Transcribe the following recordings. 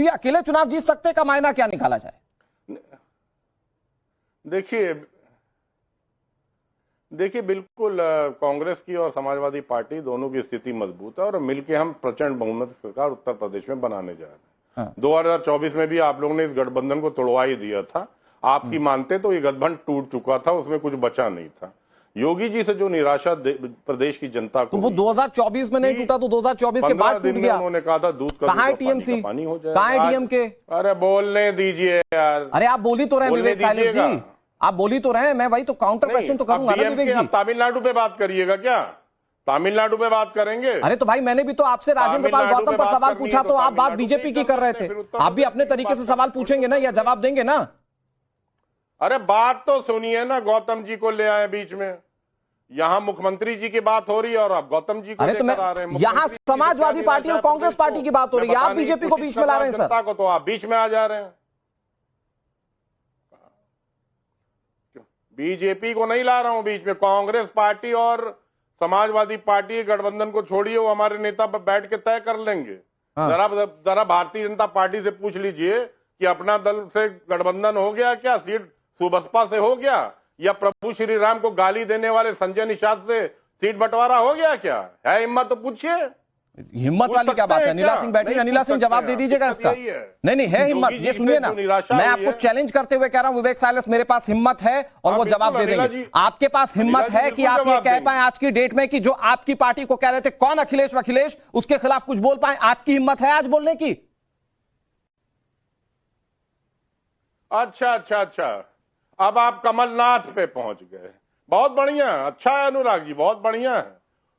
तो ये अकेले चुनाव जीत सकते का मायना क्या निकाला जाए? देखिए बिल्कुल कांग्रेस की और समाजवादी पार्टी दोनों की स्थिति मजबूत है और मिलकर हम प्रचंड बहुमत सरकार उत्तर प्रदेश में बनाने जा रहे हैं। हाँ। 2024 में भी आप लोगों ने इस गठबंधन को तोड़वा ही दिया था। आपकी मानते तो ये गठबंधन टूट चुका था, उसमें कुछ बचा नहीं था। योगी जी से जो निराशा प्रदेश की जनता को, तो वो 2024 में नहीं टूटा तो 2024 के बाद टूट गया। उन्होंने कहा था दूध का टीएमसी, पानी हो जाए, कहां है डीएमके? अरे बोलने दीजिए यार। अरे आप बोली तो रहे विवेक साइलेंस जी, आप बोली तो रहे, मैं वही तो काउंटर क्वेश्चन तो करूंगा ना विवेक जी। तमिलनाडु पे बात करिएगा क्या? तमिलनाडु पे बात करेंगे? अरे तो भाई मैंने भी तो आपसे राजेंद्र पाल गौतम पर सवाल पूछा, तो आप बात बीजेपी की कर रहे थे। आप भी अपने तरीके से सवाल पूछेंगे ना या जवाब देंगे ना? अरे बात तो सुनिए ना, गौतम जी को ले आए बीच में। यहाँ मुख्यमंत्री जी की बात हो रही है और आप गौतम जी को लेकर आ रहे हैं। यहाँ समाजवादी पार्टी और कांग्रेस पार्टी की बात हो रही है, आप बीजेपी को बीच में ला रहे हैं सर। को तो आप बीच में आ जा रहे हैं। बीजेपी को नहीं ला रहा हूं बीच में, कांग्रेस पार्टी और समाजवादी पार्टी गठबंधन को छोड़िए, वो हमारे नेता पर बैठ के तय कर लेंगे। जरा भारतीय जनता पार्टी से पूछ लीजिए कि अपना दल से गठबंधन हो गया क्या? सीट सुबसपा से हो गया या प्रभु श्री राम को गाली देने वाले संजय निषाद से सीट बंटवारा हो गया क्या? है हिम्मत तो पूछिए। हिम्मत वाली क्या बात है? अनिला सिंह बैठी, अनिला सिंह जवाब दे दीजिएगा इसका। नहीं है हिम्मत, ये सुनिए ना, मैं आपको चैलेंज करते हुए कह रहा हूं विवेक साइलेंस, मेरे पास हिम्मत है और वो जवाब दे देंगे। आपके पास हिम्मत है कि आप ये कह पाए आज की डेट में कि जो आपकी पार्टी को कह रहे थे कौन अखिलेश वखिलेश, उसके खिलाफ कुछ बोल पाए? आपकी हिम्मत है आज बोलने की? अच्छा, अब आप कमलनाथ पे पहुंच गए, बहुत बढ़िया, अच्छा है अनुराग जी, बहुत बढ़िया है।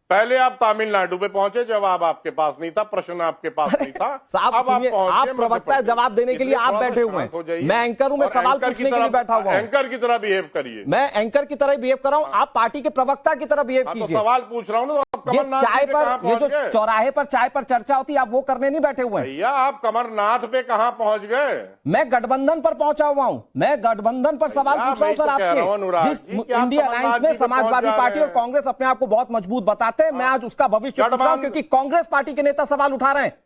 पहले आप तमिलनाडु पे पहुंचे, जवाब आपके पास नहीं था, प्रश्न आपके पास नहीं था। साहब आप प्रवक्ता है, जवाब देने के लिए आप बैठे हुए हैं, मैं एंकर हूं, मैं सवाल पूछने के लिए बैठा हुआ हूं। एंकर की तरह बिहेव करिए। मैं एंकर की तरह बिहेव कर रहा हूं, आप पार्टी के प्रवक्ता की तरह बिहेव कीजिए। सवाल पूछ रहा हूं ना, ये चाय पर, ये जो चौराहे पर चाय पर चर्चा होती है, आप वो करने नहीं बैठे हुए हैं। भैया आप कमलनाथ पे कहां पहुंच गए? मैं गठबंधन पर पहुंचा हुआ हूं, मैं गठबंधन पर सवाल पूछ रहा हूं सर आपके। जिस इंडिया अलायंस में समाजवादी पार्टी और कांग्रेस अपने आप को बहुत मजबूत बताते हैं, मैं आज उसका भविष्य पूछ रहा हूं क्योंकि कांग्रेस पार्टी के नेता सवाल उठा रहे हैं।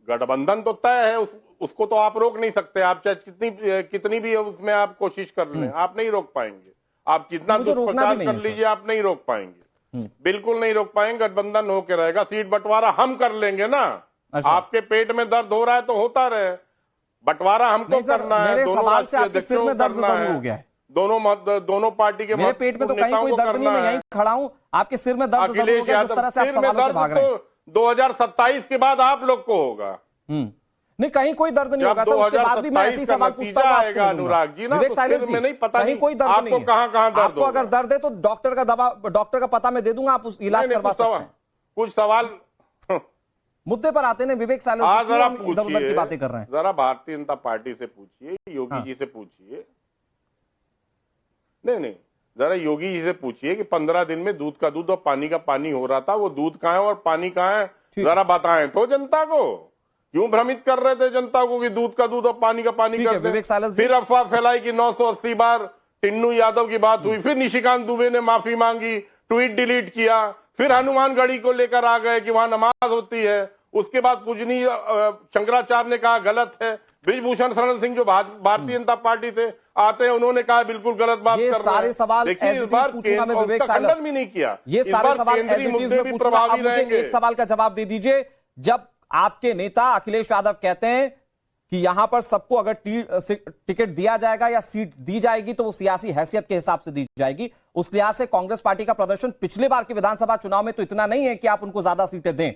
गठबंधन तो तय है, उसको तो आप रोक नहीं सकते। आप चाहे कितनी भी उसमें आप कोशिश कर लें, आप नहीं रोक पाएंगे। आप जितना दुष्प्रचार कर लीजिए, आप नहीं रोक पाएंगे, बिल्कुल नहीं रोक पाएंगे। गठबंधन होके रहेगा, सीट बंटवारा हम कर लेंगे ना। आपके पेट में दर्द हो रहा है तो होता रहे, बंटवारा हमको करना है, दोनों राष्ट्रीय अध्यक्षों को करना है, दोनों पार्टी के मेरे पेट में तो कहीं कोई दर्द नहीं, मैं यहीं खड़ा हूं, आपके सिर में दर्द जरूर हो गया, जिस तरह से आप सवालों से भाग रहे हैं। 2027 के बाद आप लोग को होगा। नहीं, कहीं कोई दर्द नहीं होगा, तो उसके बाद भी मैं ऐसे ही सवाल पूछता हूं अनुराग जी ना, विवेक साइलेंस जी, नहीं पता कहीं कोई दर्द नहीं है। कहां दर्द आपको अगर दर्द है तो डॉक्टर का दवा, डॉक्टर का पता मैं दे दूंगा, आप उस इलाज करवा सकते हैं। कुछ सवाल मुद्दे पर आते हैं विवेक साइलेंस, इधर उधर की बातें कर रहे हैं। जरा भारतीय जनता पार्टी से पूछिए, योगी जी से पूछिए, नहीं जरा योगी जी से पूछिए कि 15 दिन में दूध का दूध और पानी का पानी हो रहा था, वो दूध कहां है और पानी कहां है, जरा बताएं तो जनता को। क्यों भ्रमित कर रहे थे जनता को कि दूध का दूध और पानी का पानी करते? फिर अफवाह फैलाई कि 980 बार टिन्नू यादव की बात हुई, फिर निशिकांत दुबे ने माफी मांगी, ट्वीट डिलीट किया, फिर हनुमानगढ़ी को लेकर आ गए कि वहां नमाज होती है, उसके बाद पूजनीय शंकराचार्य ने कहा गलत है, ब्रिजभूषण शरण सिंह जो भारतीय जनता पार्टी से आते हैं उन्होंने कहा बिल्कुल गलत बात कर रहे हैं। सवाल देखिए इस बार खंडन भी नहीं किया, ये सारे सवाल मुद्दे भी प्रभावी रहेंगे। एक सवाल का जवाब दे दीजिए, जब आपके नेता अखिलेश यादव कहते हैं कि यहां पर सबको अगर टिकट दिया जाएगा या सीट दी जाएगी तो वो सियासी हैसियत के हिसाब से दी जाएगी, उस लिहाज से कांग्रेस पार्टी का प्रदर्शन पिछले बार के विधानसभा चुनाव में तो इतना नहीं है कि आप उनको ज्यादा सीटें दें,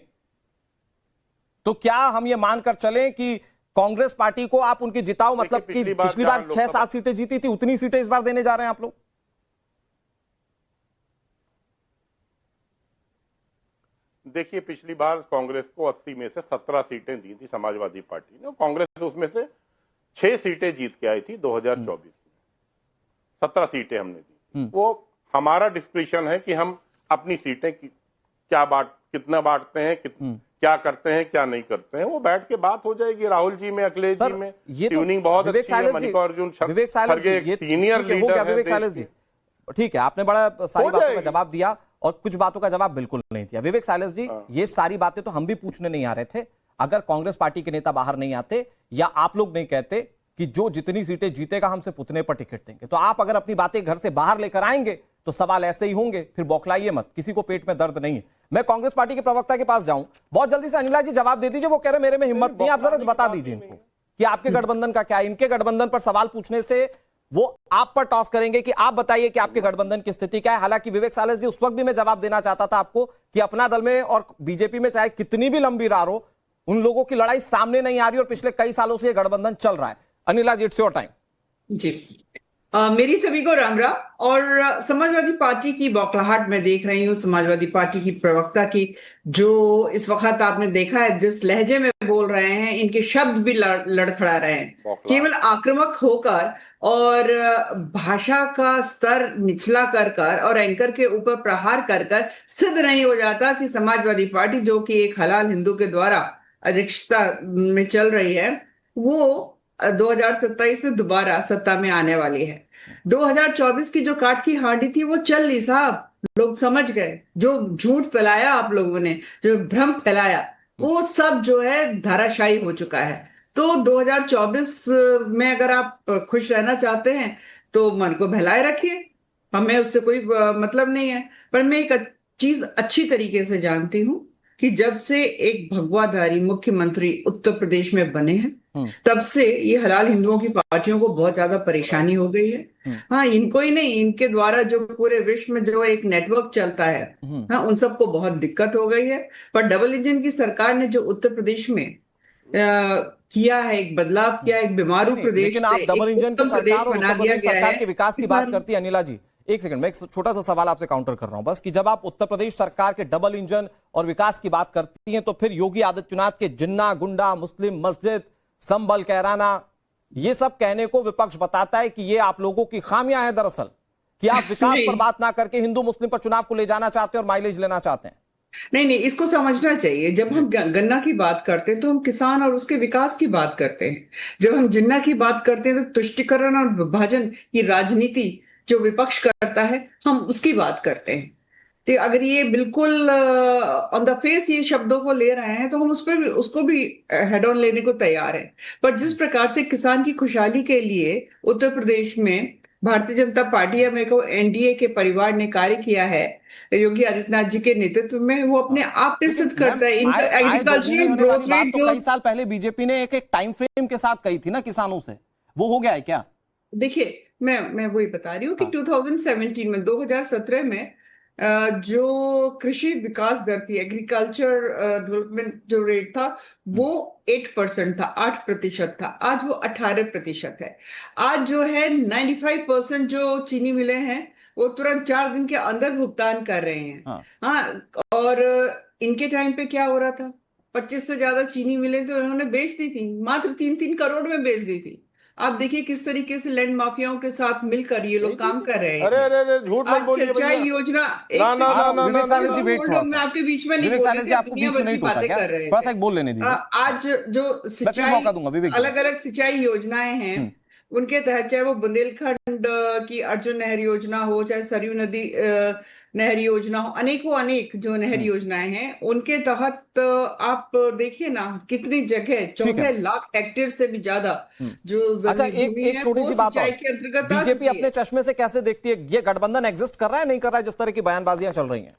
तो क्या हम ये मानकर चलें कि कांग्रेस पार्टी को आप उनकी जिताओ, मतलब कि पिछली बार 6-7 सीटें जीती थी, उतनी सीटें इस बार देने जा रहे हैं आप लोग? देखिए पिछली बार कांग्रेस को 80 में से 17 सीटें दी थी समाजवादी पार्टी ने, कांग्रेस उसमें से 6 सीटें जीत के आई थी 2024 में, 17 सीटें हमने दी। वो हमारा डिस्क्रिप्शन है कि हम अपनी सीटें कितना बांटते हैं, क्या करते हैं क्या नहीं करते हैं, वो बैठ के बात हो जाएगी। राहुल जी में, अखिलेश जी में ट्यूनिंग बहुत अच्छी है, मल्लिकार्जुन खड़गे सीनियर लीडर है। विवेक साइलेंस जी, ठीक है, आपने बड़ा सारी बातों का जवाब दिया और कुछ बातों का जवाब बिल्कुल नहीं दिया। विवेक साइलेंस जी, ये सारी बातें तो हम भी पूछने नहीं आ रहे थे अगर कांग्रेस पार्टी के नेता बाहर नहीं आते या आप लोग नहीं कहते कि जो जितनी सीटें जीतेगा हम सिर्फ उतने पर टिकट देंगे। तो आप अगर अपनी बातें घर से बाहर लेकर आएंगे तो सवाल ऐसे ही होंगे, फिर बौखलाइए मत, किसी को पेट में दर्द नहीं है। मैं कांग्रेस पार्टी के प्रवक्ता के पास जाऊं, बहुत जल्दी से अनिला जी जवाब दे दीजिए। वो कह रहे मेरे में हिम्मत नहीं, आप जरा बता दीजिए इनको कि आपके गठबंधन का क्या है। इनके गठबंधन पर सवाल पूछने से वो आप पर टॉस करेंगे कि आप बताइए कि आपके गठबंधन की स्थिति क्या है। हालांकि विवेक साइलेंस जी, उस वक्त भी मैं जवाब देना चाहता था आपको कि अपना दल में और बीजेपी में चाहे कितनी भी लंबी राह हो, उन लोगों की लड़ाई सामने नहीं आ रही और पिछले कई सालों से ये गठबंधन चल रहा है। अनिला जी, इट्स योर टाइम। जी, मेरी सभी को राम राम। और समाजवादी पार्टी की बौखलाहट मैं देख रही हूँ, समाजवादी पार्टी की प्रवक्ता की, जो इस वक्त आपने देखा है जिस लहजे में बोल रहे हैं, इनके शब्द भी लड़खड़ा रहे हैं, केवल आक्रामक होकर और भाषा का स्तर निचला कर और एंकर के ऊपर प्रहार कर सिद्ध नहीं हो जाता कि समाजवादी पार्टी, जो कि एक हलाल हिंदू के द्वारा अध्यक्षता में चल रही है, वो 2027 में दोबारा सत्ता में आने वाली है। 2024 की जो काट की हांडी थी वो चल ली साहब, लोग समझ गए। जो झूठ फैलाया आप लोगों ने, जो भ्रम फैलाया, वो सब जो है धाराशायी हो चुका है। तो 2024 में अगर आप खुश रहना चाहते हैं तो मन को बहलाए रखिए, हमें उससे कोई मतलब नहीं है। पर मैं एक चीज अच्छी तरीके से जानती हूँ कि जब से एक भगवाधारी मुख्यमंत्री उत्तर प्रदेश में बने हैं, तब से ये हलाल हिंदुओं की पार्टियों को बहुत ज्यादा परेशानी हो गई है। हाँ, इनको ही नहीं, इनके द्वारा जो पूरे विश्व में जो एक नेटवर्क चलता है, हाँ, उन सबको बहुत दिक्कत हो गई है। पर डबल इंजन की सरकार ने जो उत्तर प्रदेश में किया है, एक बदलाव किया, एक बीमारू प्रदेश लेकिन आप डबल इंजन की सरकार और उत्तर प्रदेश सरकार के विकास की बात करती है। अनिला जी, एक सेकंड, मैं एक छोटा सा सवाल आपसे काउंटर कर रहा हूं बस, कि जब आप उत्तर प्रदेश सरकार के डबल इंजन और विकास की बात करती हैं तो फिर योगी आदित्यनाथ के जिन्ना, गुंडा, मुस्लिम मस्जिद, संबल, कैराना, ये सब कहने को विपक्ष बताता है कि ये आप लोगों की खामियां हैं दरअसल, कि आप विकास पर बात ना करके हिंदू मुस्लिम पर चुनाव को ले जाना चाहते हैं और माइलेज लेना चाहते हैं। नहीं, इसको समझना चाहिए। जब हम गन्ना की बात करते हैं तो हम किसान और उसके विकास की बात करते हैं। जब हम जिन्ना की बात करते हैं तो तुष्टिकरण और विभाजन की राजनीति जो विपक्ष करता है, हम उसकी बात करते हैं। तो अगर ये बिल्कुल ऑन द फेस ये शब्दों को ले रहे हैं तो हम उसको भी हेड ऑन लेने को तैयार हैं। पर जिस प्रकार से किसान की खुशहाली के लिए उत्तर प्रदेश में भारतीय जनता पार्टी या मेरे को एनडीए के परिवार ने कार्य किया है योगी आदित्यनाथ जी के नेतृत्व में, वो अपने आप पे सिद्ध करता है। इनका एग्रीकल्चरल ग्रोथ रेट जो कई साल पहले बीजेपी ने एक टाइम फ्रेम के साथ कही थी ना किसानों से, वो हो गया है क्या? देखिए, मैं वही बता रही हूँ कि 2017 में 2017 में जो कृषि विकास दर थी, एग्रीकल्चर डेवलपमेंट जो रेट था, वो 8% था, 8% था। आज वो 18% है। आज जो है 95% जो चीनी मिले हैं वो तुरंत 4 दिन के अंदर भुगतान कर रहे हैं। हाँ, और इनके टाइम पे क्या हो रहा था, 25 से ज्यादा चीनी मिले तो उन्होंने बेच दी थी, मात्र 3-3 करोड़ में बेच दी थी। आप देखिए किस तरीके से लैंड माफियाओं के साथ मिलकर ये लोग काम कर रहे हैं। अरे झूठ मत बोलिए। सिंचाई योजना, मैं आपके बीच में नहीं बोल रही थी, दुनिया भर की बातें कर रहे हैं। आज जो सिंचाई, अलग अलग सिंचाई योजनाएं हैं, उनके तहत चाहे वो बुंदेलखंड की अर्जुन नहर योजना हो, चाहे सरयू नदी नहर योजना हो, अनेक जो नहर योजनाएं हैं, उनके तहत आप देखिए ना कितनी जगह 14 लाख हेक्टेयर से भी ज्यादा जो एक छोटी सी बात के अंतर्गत बीजेपी अपने चश्मे से कैसे देखती है, ये गठबंधन एग्जिस्ट कर रहा है नहीं कर रहा है जिस तरह की बयानबाजियां चल रही हैं?